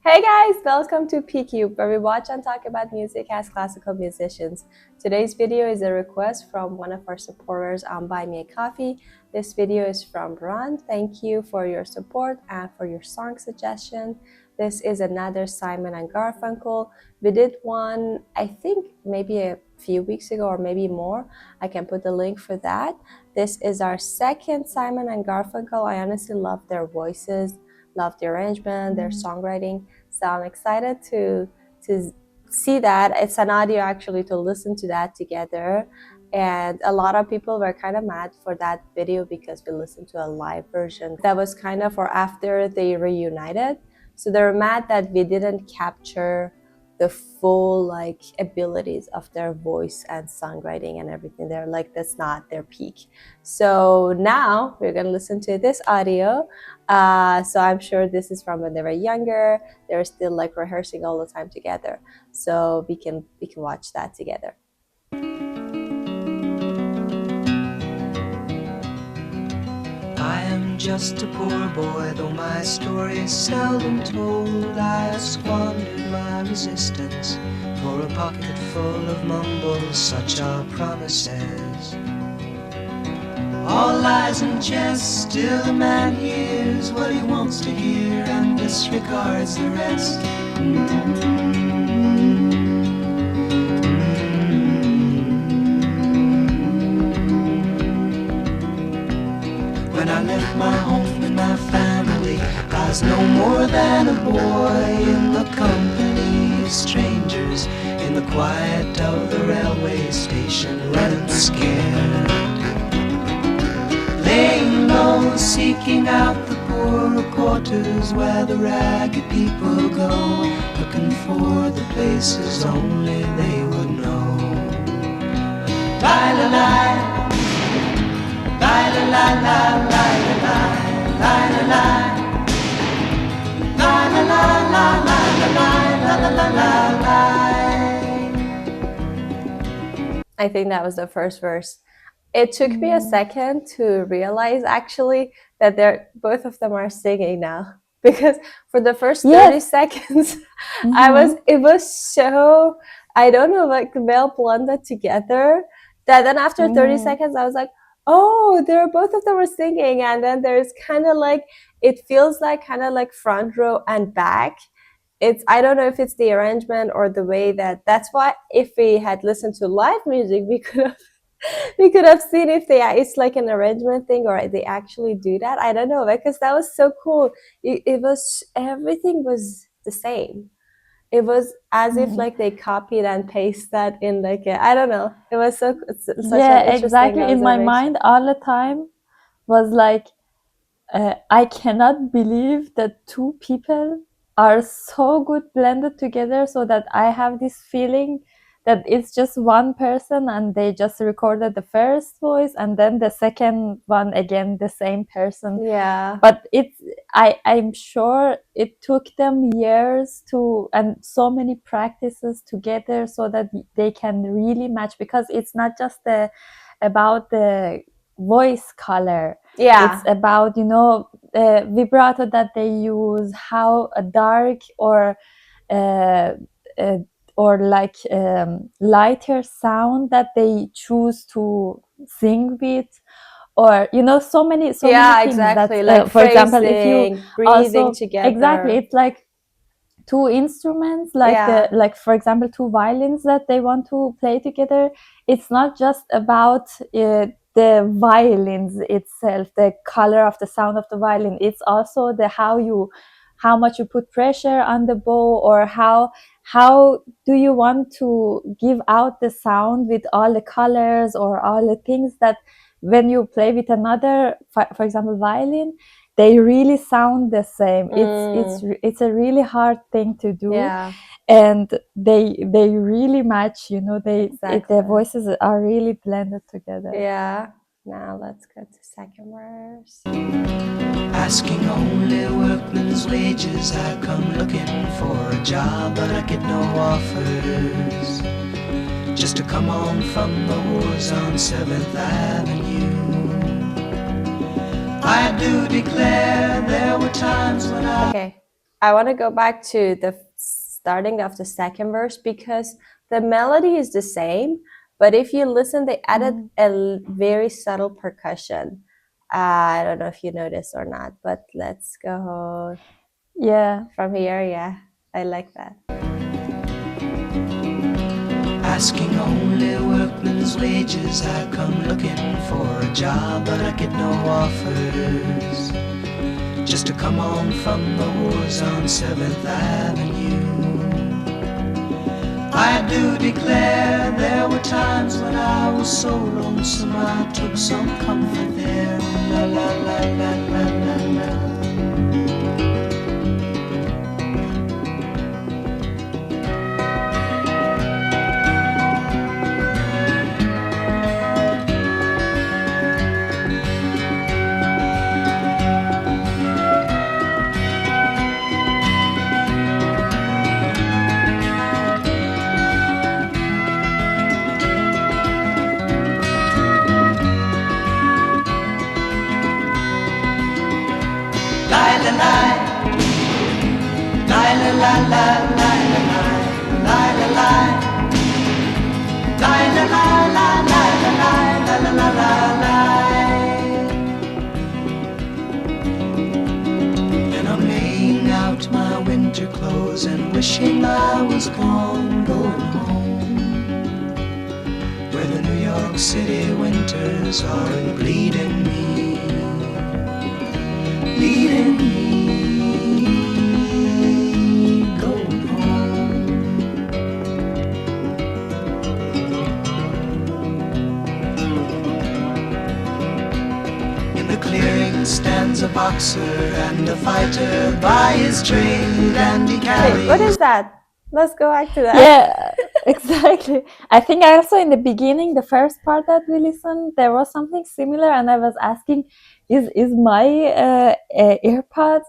Hey guys, welcome to PQ, where we watch and talk about music as classical musicians. Today's video is a request from one of our supporters on Buy Me a Coffee. This video is from Ron. Thank you for your support and for your song suggestion. This is another Simon and Garfunkel. We did one, I think maybe a few weeks ago or maybe more. I can put the link for that. This is our second Simon and Garfunkel. I honestly love their voices, love the arrangement, their songwriting. So I'm excited to see that. It's an audio actually to listen to that together. And a lot of people were kind of mad for that video because we listened to a live version. That was kind of for after they reunited. So they're mad that we didn't capture the full abilities of their voice and songwriting and everything. They're like, that's not their peak. So now we're gonna listen to this audio. So I'm sure this is from when they were younger. They're still like rehearsing all the time together. So we can watch that together. I am just a poor boy, though my story is seldom told. I have squandered my resistance for a pocket full of mumbles, such are promises. All lies and jest, still a man hears what he wants to hear and disregards the rest. When I left my home and my family, I was no more than a boy in the company of strangers, in the quiet of the railway station, running scared, laying low, seeking out the poorer quarters where the ragged people go, looking for the places only they would know. La la la. La la la la la la la la la la la la la la la la la. I think that was the first verse. It took me a second to realize actually that both of them are singing now, because for the first 30 seconds it was so, I don't know, like well blended together, that then after 30 seconds I was like, oh, both of them are singing. And then there's kind of like, it feels like kind of like front row and back. I don't know if it's the arrangement or the way that's why if we had listened to live music, we could have seen if it's like an arrangement thing or they actually do that. I don't know, because that was so cool. It was, everything was the same. It was as if like they copied and pasted that in like I don't know. It was such an interesting exactly. In my mind all the time was like, I cannot believe that two people are so good blended together, so that I have this feeling that it's just one person and they just recorded the first voice and then the second one again the same person. Yeah. But I'm sure it took them years and so many practices together so that they can really match, because it's not just about the voice color. Yeah. It's about, vibrato that they use, how a dark or like lighter sound that they choose to sing with, or so many things. Exactly. Like for example, if you breathing also together. Exactly, it's like two instruments, like for example 2 violins that they want to play together. It's not just about the violins itself, the color of the sound of the violin. It's also how much you put pressure on the bow, or how do you want to give out the sound with all the colors or all the things that when you play with another, for example violin, they really sound the same. It's a really hard thing to do. And they really match, their voices are really blended together. Now let's go to second verse. Asking only workmen's wages, I come looking for a job, but I get no offers. Just to come on from the wars on 7th Avenue. I do declare there were times when I... Okay, I want to go back to the starting of the second verse because the melody is the same, but if you listen, they added a very subtle percussion. I don't know if you noticed or not, but let's go. Yeah. From here, yeah, I like that. Asking only workmen's wages, I come looking for a job, but I get no offers. Just to come on from the wars on 7th Avenue. I do declare there were times when I was so lonesome I took some comfort there. La la la la la la la. And I'm laying out my winter clothes and wishing I was gone, going home, where the New York City winters aren't bleeding me, bleeding me. Stands a boxer and a fighter by his trade, and he carries... Wait, what is that? Let's go back to that. Yeah, exactly. I think also in the beginning, the first part that we listened, there was something similar, and I was asking, is my earpods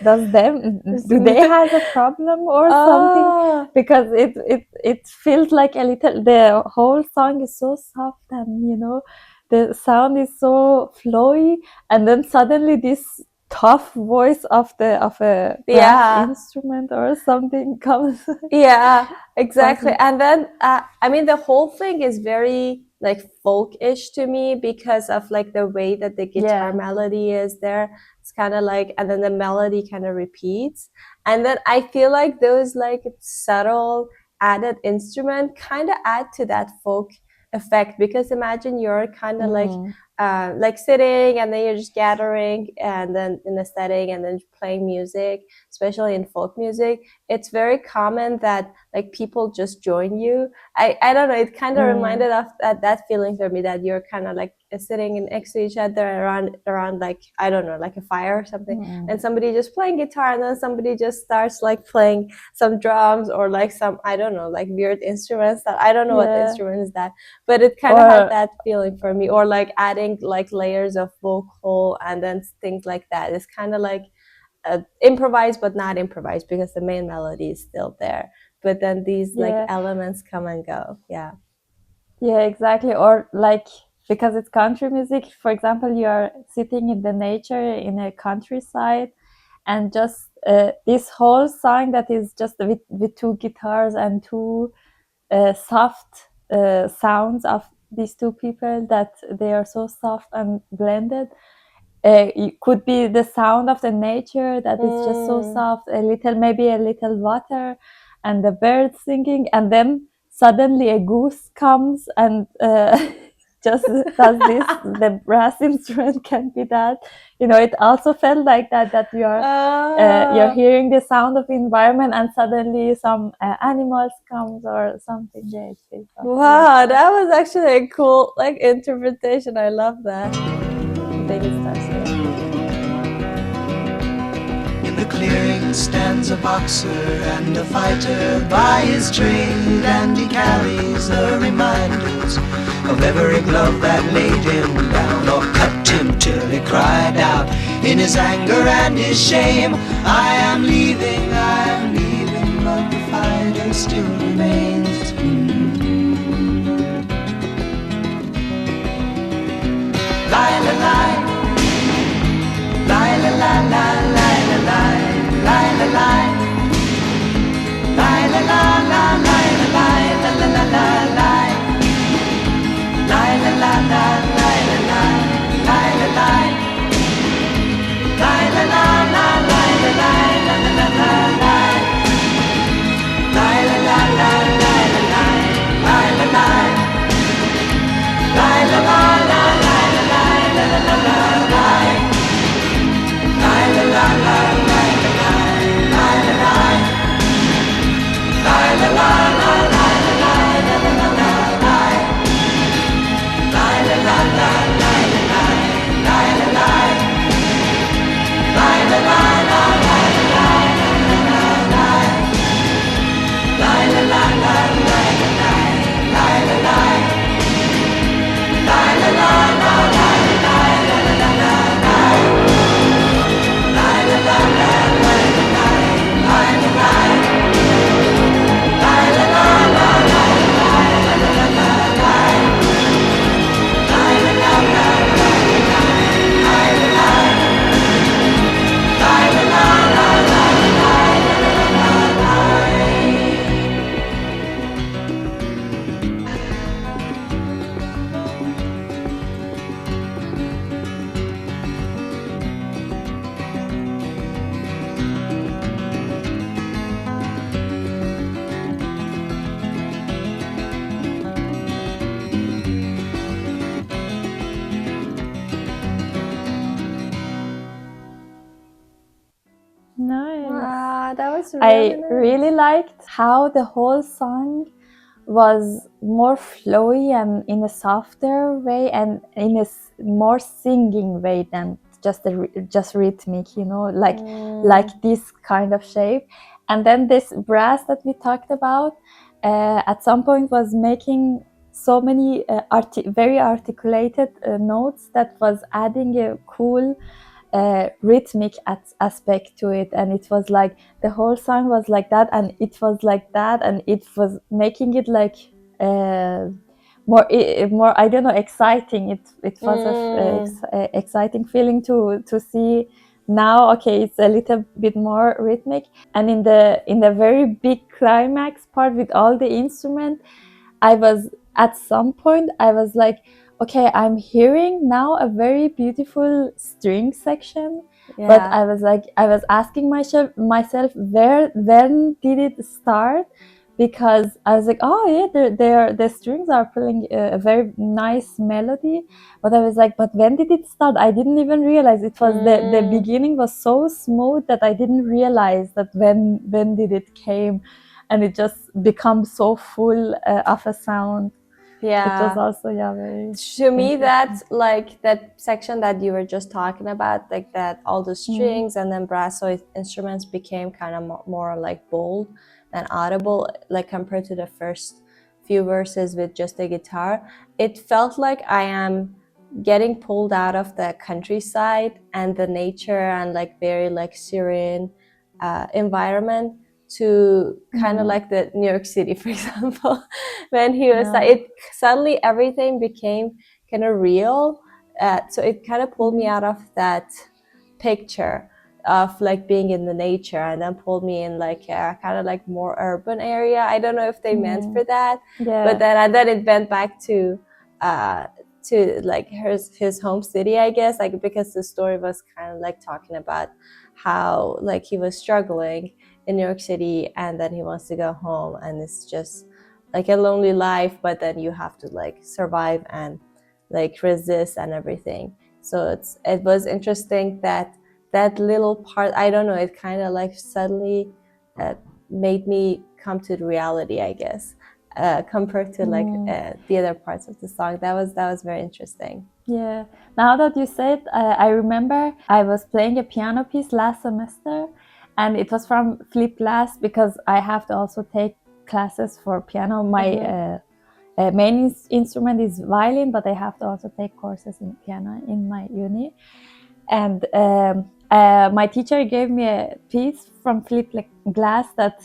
does them do they have a problem or something? Because it feels like a little. The whole song is so soft, and you know, the sound is so flowy, and then suddenly this tough voice of a brass instrument or something comes. Yeah, exactly. And then I mean, the whole thing is very like folk-ish to me because of like the way that the guitar melody is there. It's kind of like, and then the melody kind of repeats, and then I feel like those like subtle added instrument kind of add to that folk effect, because imagine you're kind of like sitting and then you're just gathering and then in a setting and then playing music, especially in folk music. It's very common that like people just join you. I don't know, it kind of reminded of that feeling for me, that you're kind of like sitting next to each other around like, I don't know, like a fire or something, and somebody just playing guitar, and then somebody just starts like playing some drums or like some, I don't know, like weird instruments that I don't know what instrument is that, but it kind of had that feeling for me. Or like adding like layers of vocal and then things like that. It's kind of like improvised but not improvised, because the main melody is still there, but then these like elements come and go. Yeah, exactly. Or like, because it's country music, for example, you are sitting in the nature in a countryside, and just this whole song that is just with two guitars and two soft sounds of these two people, that they are so soft and blended. It could be the sound of the nature that is just so soft, maybe a little water, and the birds singing, and then suddenly a goose comes and just does this. The brass instrument can be that. You know, it also felt like that you are you're hearing the sound of the environment, and suddenly some animals comes or something. Yeah, wow, that was actually a cool like interpretation. I love that. I think it starts here. In the clearing stands a boxer and a fighter by his trade, and he carries the reminders of every glove that laid him down or cut him till he cried out in his anger and his shame, I am leaving, but the fighter still remains. Lie, la, lie. Lie, la, la, la, lie, la, lie. Lie, la, lie. really nice. really liked how the whole song was more flowy and in a softer way and in a more singing way than just rhythmic, you know, like this kind of shape. And then this brass that we talked about at some point was making so many very articulated notes that was adding a cool rhythmic aspect to it, and it was like the whole song was like that, and it was like that, and it was making it like more I don't know, exciting. It was a exciting feeling to see. Now okay, it's a little bit more rhythmic, and in the very big climax part with all the instrument, I was at some point I was like, okay, I'm hearing now a very beautiful string section, but I was like, I was asking myself when did it start, because I was like, oh yeah, the strings are playing a very nice melody, but I was like, but when did it start? I didn't even realize it was the beginning was so smooth that I didn't realize that when did it came, and it just becomes so full of a sound. It was also very to me that like that section that you were just talking about, like that all the strings and then brass instruments became kind of more like bold and audible, like compared to the first few verses with just the guitar. It felt like I am getting pulled out of the countryside and the nature and like very like serene environment to kind of like the New York City, for example. When he was like, it suddenly everything became kind of real. So it kind of pulled me out of that picture of like being in the nature, and then pulled me in like a kind of like more urban area. I don't know if they meant for that, but then it went back to like his home city, I guess, like because the story was kind of like talking about how like he was struggling in New York City, and then he wants to go home, and it's just like a lonely life, but then you have to like survive and like resist and everything. So it was interesting that little part, I don't know, it kind of like suddenly made me come to the reality, I guess, compared to like the other parts of the song. That was very interesting. Yeah, now that you said, I remember I was playing a piano piece last semester, and it was from flipped class because I have to also take classes for piano. My main instrument is violin, but I have to also take courses in piano in my uni. And my teacher gave me a piece from Philip Glass that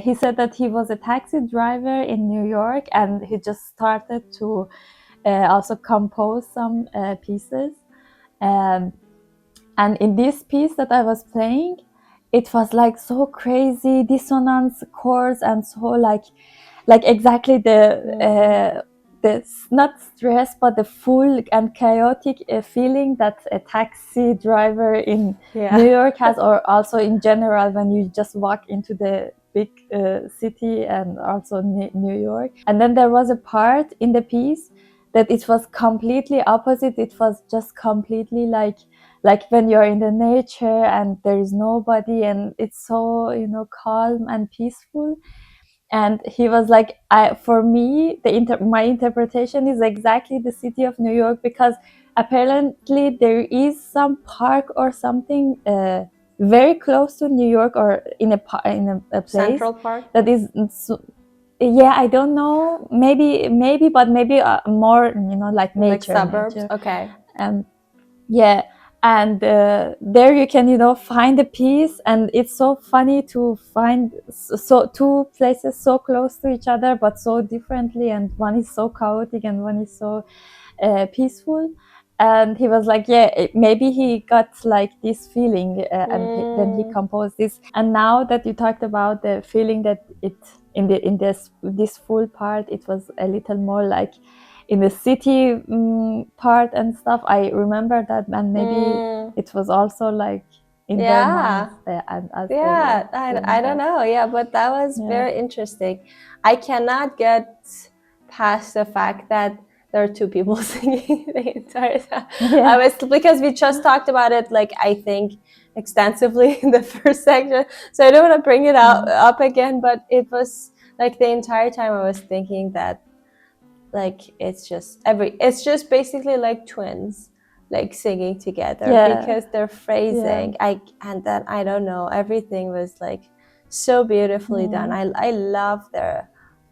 he said that he was a taxi driver in New York, and he just started to also compose some pieces. And in this piece that I was playing, it was like so crazy dissonance chords, and so like exactly the not stress, but the full and chaotic feeling that a taxi driver in New York has, or also in general when you just walk into the big city, and also New York. And then there was a part in the piece that it was completely opposite. It was just completely like when you're in the nature and there is nobody, and it's so, you know, calm and peaceful. And he was like, for me, my interpretation is exactly the city of New York, because apparently there is some park or something very close to New York, or in a place, Central Park, that is, yeah, I don't know, maybe, but maybe more, you know, like nature, like suburbs. nature. Okay. Yeah, and there you can, you know, find a piece, and it's so funny to find so two places so close to each other but so differently, and one is so chaotic and one is so peaceful. And he was like, yeah, maybe he got like this feeling, and then he composed this. And now that you talked about the feeling that it in this full part, it was a little more like in the city part and stuff, I remember that, and maybe it was also like in their minds, and as I don't know, but that was very interesting. I cannot get past the fact that there are two people singing the entire time. Yeah. Because we just talked about it, like, I think extensively in the first section, so I don't want to bring it up again, but it was like the entire time I was thinking that, like, it's just basically like twins, like singing together, because their phrasing, and then I don't know, everything was like so beautifully done. I love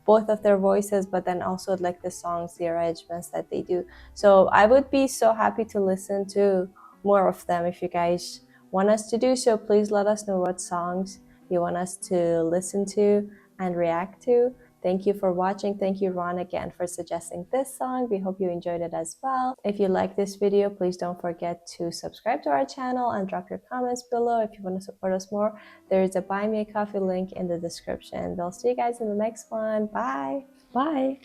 both of their voices, but then also like the songs, the arrangements that they do. So I would be so happy to listen to more of them. If you guys want us to do so, please let us know what songs you want us to listen to and react to. Thank you for watching. Thank you, Ron, again for suggesting this song. We hope you enjoyed it as well. If you like this video, please don't forget to subscribe to our channel and drop your comments below. If you want to support us more, there is a Buy Me a Coffee link in the description. We'll see you guys in the next one. Bye. Bye.